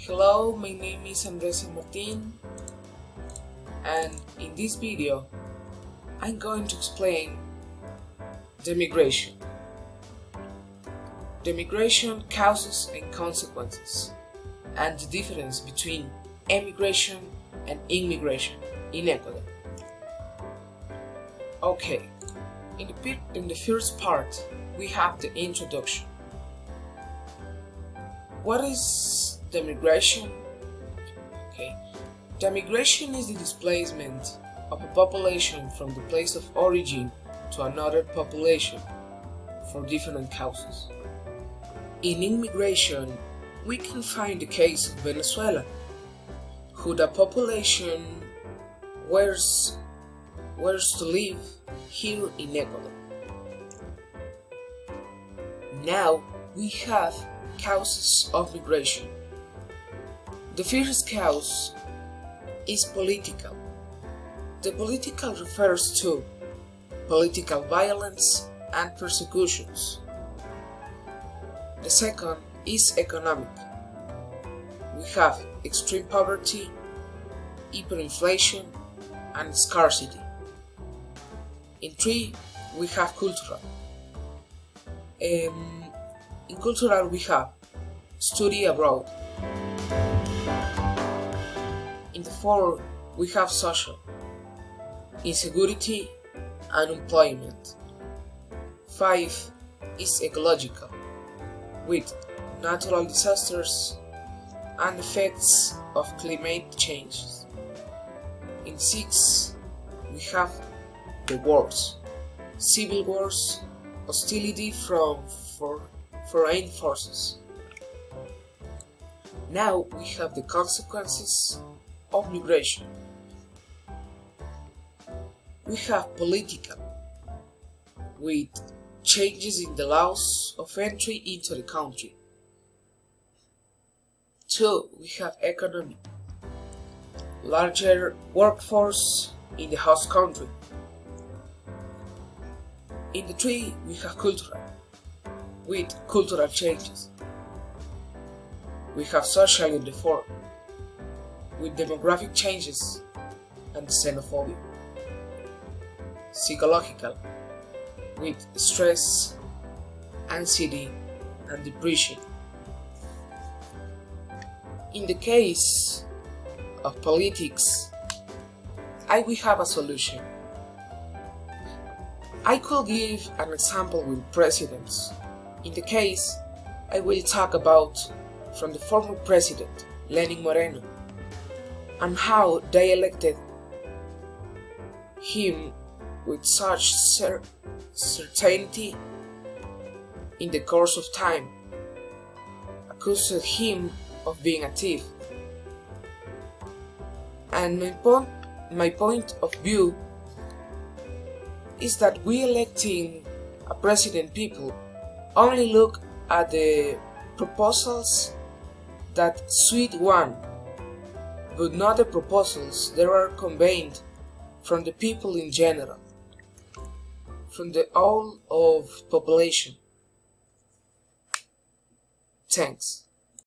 Hello, my name is Sanmartin, and in this video I'm going to explain the migration. The migration causes and consequences, and the difference between emigration and immigration in Ecuador. Okay, in the first part we have the introduction. What is the migration? Okay, the migration is the displacement of a population from the place of origin to another population for different causes. In immigration, we can find the case of Venezuela, who the population wants to live here in Ecuador. Now we have causes of migration. The first cause is political. The political refers to political violence and persecutions. The second is economic. We have extreme poverty, hyperinflation, and scarcity. In three, we have cultural. In cultural, we have study abroad. In the four, we have social, insecurity, unemployment. 5 is ecological, with natural disasters and effects of climate changes. In 6, we have the wars, civil wars, hostility from foreign forces. Now we have the consequences of migration. We have political, with changes in the laws of entry into the country. 2, we have economic, larger workforce in the host country. In the 3, we have cultural, with cultural changes. We have social in the 4, with demographic changes and xenophobia. Psychological, with stress, anxiety, and depression. In the case of politics, I will have a solution. I could give an example with presidents. In the case, I will talk about from the former president, Lenin Moreno, and how they elected him with such certainty in the course of time, accused him of being a thief. And my point of view is that we electing a president people only look at the proposals that suit one, but not the proposals that are conveyed from the people in general, from the whole of population. Thanks.